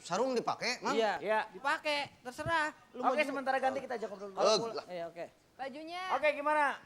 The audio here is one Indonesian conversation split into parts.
sarung dipakai, Mang? Iya, dipakai, terserah. Oke, sementara ganti kita aja ngobrol dulu. Iya, oke. Bajunya. Oke, gimana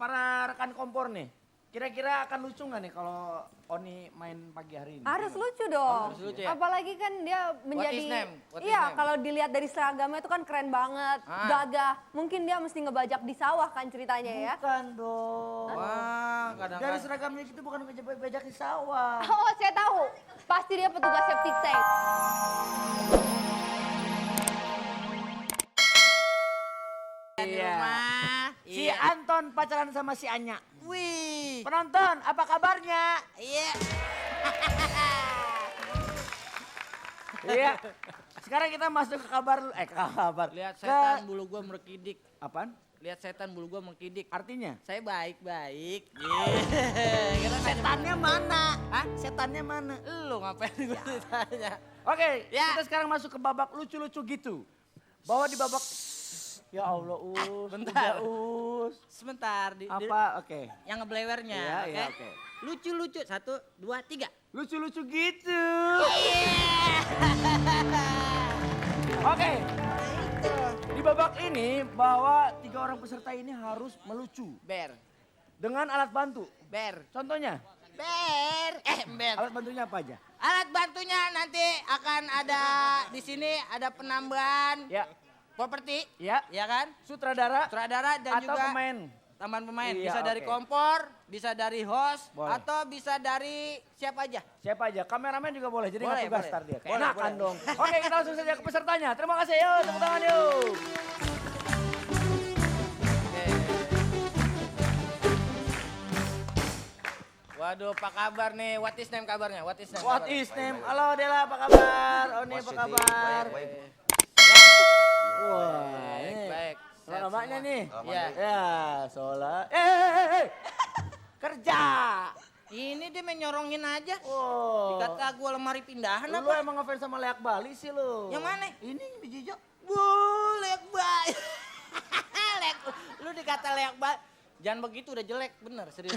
para rekan kompor nih? Kira-kira akan lucu nggak nih kalau Oni main pagi hari ini? Harus lucu dong. Harus lucu ya? Apalagi kan dia menjadi. is name? What is Iya, name? kalau dilihat dari seragamnya itu kan keren banget, gagah. Mungkin dia mesti ngebajak di sawah kan ceritanya ya. Bukan dong. Wah, Dari kadang-kadang. seragamnya itu bukan bajak di sawah. Oh, saya tahu. Pasti dia petugas septic tank. Iya. Si Iya. Anton pacaran sama si Anya. Wih. Penonton, apa kabarnya? Iya. Iya. Sekarang kita masuk ke kabar, ke kabar. Lihat Ke- setan bulu gua merkidik. Apaan? Lihat setan bulu gua merkidik. Artinya? Saya baik-baik. Kita Setannya mana? Hah? Setannya mana? Lu ngapain gue ditanya? Oke, Ya. kita sekarang masuk ke babak lucu-lucu gitu. Bahwa di babak... Ya Allah, bentar. Us. Sebentar. Apa? Oke. Yang ngeblewernya. Iya, oke? iya, oke. Lucu-lucu. 1, 2, 3. Lucu-lucu gitu. Iya. Oke. Di babak ini bahwa 3 orang peserta ini harus melucu Ber. dengan alat bantu. Ber. Contohnya, Ber. Ber. alat bantunya apa aja? Alat bantunya nanti akan ada di sini ada penambahan Ya, properti, ya. ya kan? Sutradara Sutradara dan atau juga pemain. tambahan pemain. Iya, Bisa dari oke. kompor, bisa dari host, Boleh. atau bisa dari siapa aja. Siapa aja? Kameramen juga boleh. Jadi Boleh, nggak tugas boleh. ntar dia. Boleh, Enakan boleh. dong. Oke, kita langsung saja ke pesertanya. Terima kasih. Yuk, tepuk tangan yuk. Waduh, apa kabar nih? What is name kabarnya? What is name? What kabarnya? is name? Halo Dela, apa kabar? Oni, apa Positif, kabar? baik. Wah, Baik, ini baik. nama Sehat namanya semua. nih. Iya. Ya, Sola. Kerja. Ini dia menyorongin aja. Oh. Dikata gua lemari pindahan Lu apa? emang ngefans sama Leak Bali sih lu. Yang mana? Ini biji hijau. Leak baik. Lu dikata leak baik. Jangan begitu udah jelek, bener serius.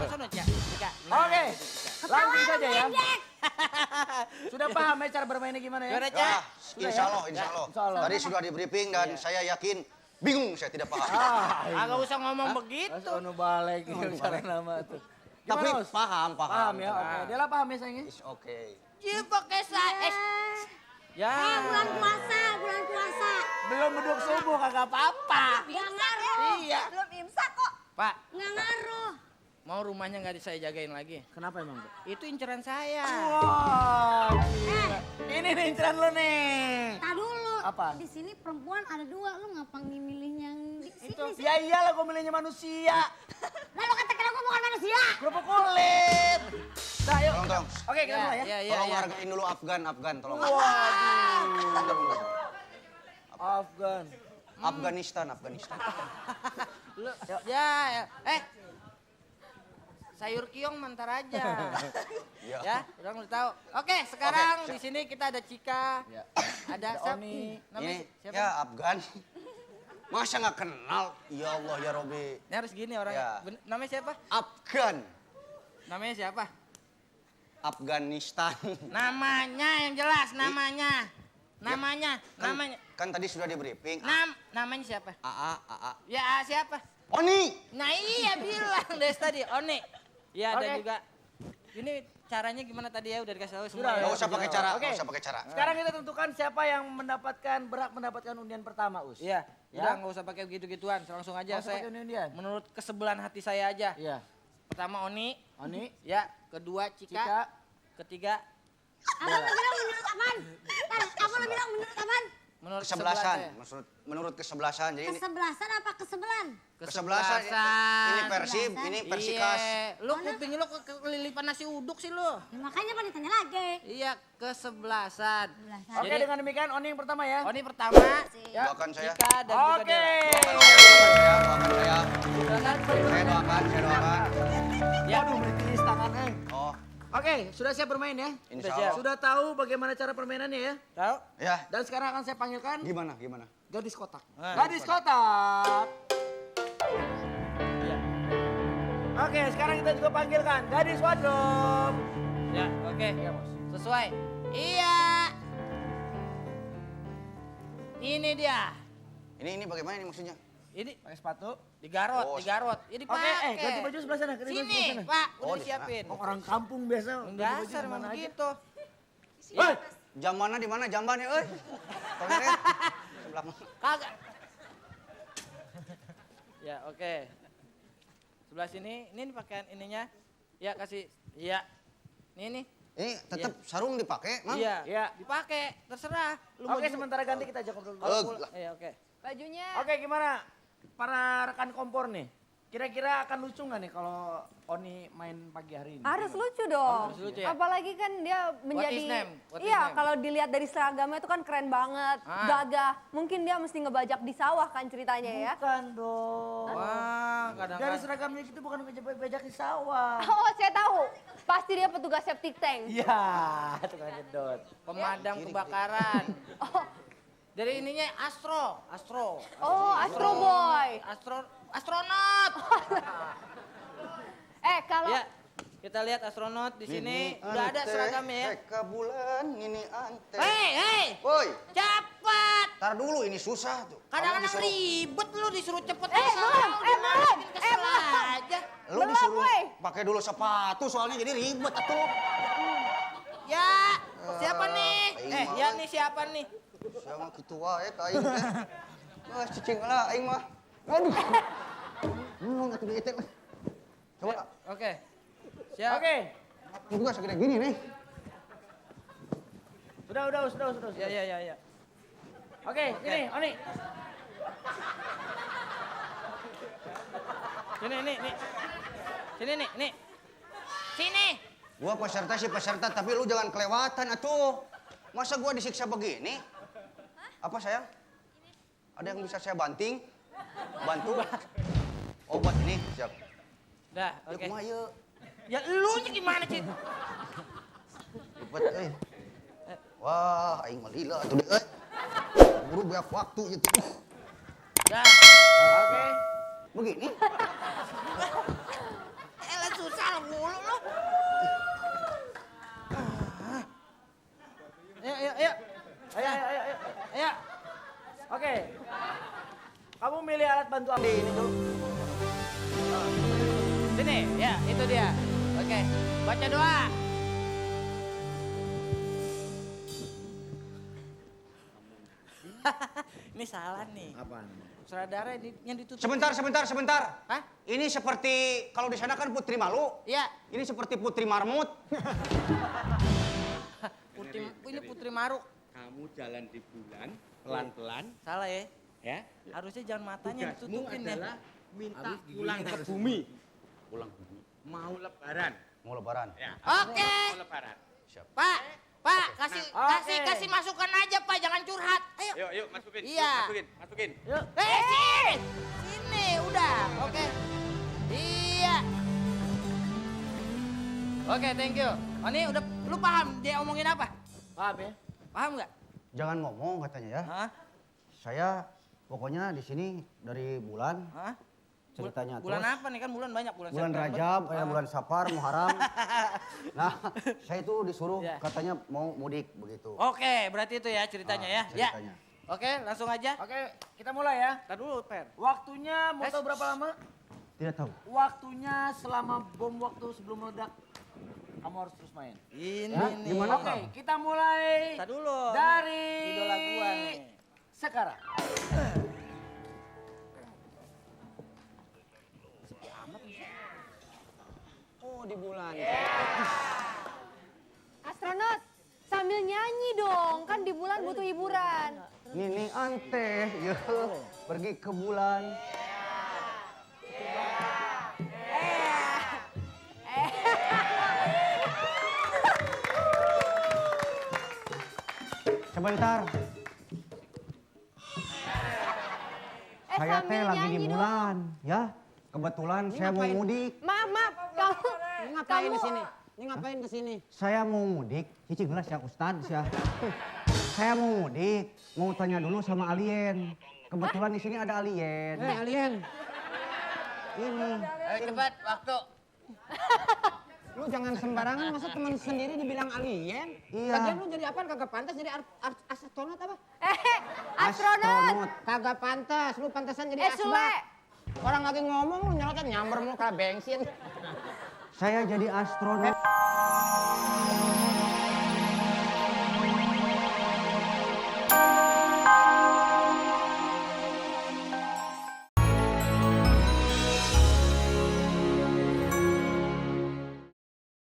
Sono, Cak. Cak. Nah, Oke, gitu, Cak. langsung saja ya. Sudah paham ya cara bermainnya gimana ya? Gimana, Cak? Ya, Sudah insya ya? Allah, insya Allah. Insya Allah. Tadi sudah di briefing dan saya yakin bingung saya tidak paham. Agak usah ngomong begitu. Ono balik cara nama tuh. Tapi Gimana, Us? paham. Paham ya, oke. Dela paham ya sayangnya? It's okay. Dia pakai saya. Ya. Bulan puasa. Belum beduk subuh kagak apa-apa. Nggak ngaruh. Iya. Belum imsak kok. Pak, Nggak ngaruh. mau rumahnya nggak saya jagain lagi? Kenapa emang, Bu? Itu inceran saya. Wah, gila. Ini nih inceran lu nih. Tak dulu. Apa? Di sini perempuan ada 2. Lu ngapa milih yang di sini? Itu. Ya iyalah gue milihnya manusia. Lah lu kata gue bukan manusia. Kerupuk kulit. Nah, yuk. Tolong. Oke, kita mulai ya. Iya, Tolong iya. hargain dulu Afgan, tolong. Waduh. Afgan. Afghanistan. Lu, ya. Sayur kiong mentar aja. Ya. Ya, udah tahu. Oke, sekarang Oke, di sini kita ada Cika. Ya. Ada Ada siapa? Oni. Namanya Ini siapa? ya Afgan. Masa nggak kenal? Ya Allah ya Robi. Ini harus gini orangnya. Ya. Namanya siapa? Afgan. Namanya siapa? Afghanistan. Namanya yang jelas, namanya. Namanya. Kan tadi sudah di briefing. Namanya siapa? AA. Ya, siapa? Oni. Nah iya bilang dari tadi, Oni. Ya, dan Oke. juga ini caranya gimana tadi ya udah dikasih tahu semua. Sudah, ya. Nggak usah pakai cara, Oke. nggak usah pakai cara. Sekarang kita tentukan siapa yang berhak mendapatkan undian pertama, Us. Iya, Ya. udah nggak usah pakai gitu-gituan, langsung aja Nggak usah saya. pakai undian. Menurut kesebelan hati saya aja. Iya. Pertama Oni, Oni, ya, kedua Cika, Cika, ketiga Apa lu bilang menurut apaan? Apa lu bilang menurut apaan? menurut Kesebelasan, kesebelan menurut kesebelasan. Jadi ini Kesebelasan apa kesebelan? kesebelasan. Ini Persib, ini Persikas. Iya, lu kuping lu kelilipan nasi uduk sih lu. Ya, makanya pada ditanya lagi. Iya, kesebelasan. Oke, Jadi dengan demikian Oni yang pertama ya. Oni pertama, Ya. Doakan saya. Cika dan juga Oke. Dela. Doakan saya. Silakan. Saya doakan. Ya. Waduh, meritis tangan. Oh, Oke, sudah siap bermain ya? insya siap. Allah. Sudah tahu bagaimana cara permainannya ya? Tahu? Ya, Dan sekarang akan saya panggilkan gimana? gadis kotak. Ah, Gadis kotak. Iya. Oke, sekarang kita juga panggilkan gadis wardrobe. Ya, oke. Iya, Bos. Sesuai. Iya. Ini dia. Ini bagaimana ini maksudnya? Ini Pakai sepatu. digarot, Oh, digarot. Ini Oke, pakai. ganti baju sebelah sana. Ganti baju Sini, sebelah sana. Pak, Oh, udah di sana. disiapin. Oh, orang kampung biasa. ganti baju Dasar di emang mana aja. begitu. Hei, Jam mana di mana jambannya euy? Tolong ya. Sebelah mana? Kagak. Ya, oke. Sebelah sini, ini pakaian ininya. Ya, kasih. Iya. Ini. Ini tetap sarung dipakai, Mang? Iya. Iya. Dipakai, terserah. Lu mau Oke, juga- sementara ganti kita ajak ngobrol dulu. Iya, oke. Bajunya. Oke, gimana para rekan kompor nih? Kira-kira akan lucu nggak nih kalau Oni main pagi hari ini? Harus lucu dong. Harus lucu ya? Apalagi kan dia menjadi his name? What his iya, name? kalau dilihat dari seragamnya itu kan keren banget, Ah. gagah. Mungkin dia mesti ngebajak di sawah kan ceritanya ya. Bukan dong. Wah, Dari kadang-kadang. seragamnya itu bukan bajak di sawah. Oh, saya tahu. Pasti dia petugas septic tank. Iya, tukang jedot. Pemadam kebakaran. Oh, Dari ininya Astro. oh, Astro Boy. Astronot. Kalau Ya, kita lihat astronot di sini udah ada seragamnya ya. Ke bulan ini ante. Hei, Woi, cepat. tar dulu ini susah tuh. Kadang-kadang Kamu disuruh- ribet lu disuruh cepet. belum, belum, Kesel aja. Lu belum, disuruh woi. pakai dulu sepatu soalnya jadi ribet atuh. Ya, siapa nih? aing mah, Ya woi. nih siapa nih? Sama gitu wae ka aing teh. Wah, cicing lah aing mah. Aduh. Atuh di teh. Coba. Oke. Siap. Oke, Ini juga segede gini nih. sudah. Ya. Oke, ini Oni. Sini nih. Sini nih. Sini. Gua peserta sih peserta, tapi lu jangan kelewatan atuh. Masa gua disiksa begini? Apa sayang? Ada yang bisa saya banting? Bantu? Oh buat ini, siap. Dah, Yuk oke. kumaha yuk. Ya lu nya gimana sih? Ribet euy. Wah, aing mah lila atuh deh euy. Buru banyak waktu gitu. Dah. Oke. Begini? Elah susah mulu lu. Ayo. Ayo. Oke. Kamu milih alat bantu apa ini tuh? Sini, ya itu dia. Oke, baca doa. Ini salah nih. Apaan? Sutradara yang ditutup. Sebentar. Hah? Ini seperti kalau di sana kan Putri Malu. Iya. Ini seperti Putri Marmut. Ini Putri Maruk. Kamu jalan di bulan pelan-pelan Salah ya. ya. Harusnya jangan matanya Tugasmu ditutupin ya. adalah minta pulang ke bumi. Pulang ke bumi. Mau lebaran. Mau lebaran. Ya. Oke. Mau lebaran. Siap. Pak, kasih Oke. kasih masukan aja Pak, jangan curhat. Ayo. Yuk, masukin. Iya. Masukin. Yuk. Sini udah. Oke. Iya. Oke, thank you. Oh, ini udah lu paham dia omongin apa? Paham ya? Paham nggak? Jangan ngomong katanya ya. Hah? Saya pokoknya di sini dari bulan Hah? ceritanya Bulan terus. apa nih kan bulan banyak bulan Bulan September. Rajab, bulan Safar, Muharram. Nah, saya itu disuruh Ya. katanya mau mudik begitu. Oke, berarti itu ya ceritanya ya. Ceritanya. Ya. Oke, langsung aja. Oke, kita mulai ya. Tar dulu, Per. Waktunya mau tahu berapa lama? Tidak tahu. Waktunya selama bom waktu sebelum meledak. Kamu harus terus main. Ini Ya, nih. gimana? Oke, kita mulai Tar dulu. dari Idola gua nih. sekarang. Oh, di bulan. astronot sambil nyanyi dong, kan di bulan butuh hiburan. Nini ante, ya pergi ke bulan. Sebentar, saya teh sambil lagi di nyanyi bulan, ya. Kebetulan saya mau mudik. Maaf, kamu Ngapain kamu di sini? Ini ngapain ke sini? Saya mau mudik, cicing gelas ya Ustadz ya. Saya mau mudik, mau tanya dulu sama alien. Kebetulan di sini ada alien. Alien. Ini. Ayo cepat, waktu. Lu jangan sembarangan, masa teman sendiri dibilang alien? Iya. Lagian lu jadi apa? Kagak pantas jadi astronot apa? Astronot. Kagak pantas, lu pantesan jadi Sule. asbak. Orang lagi ngomong lu nyelotin nyamber mulu kayak bensin. Saya jadi astronot.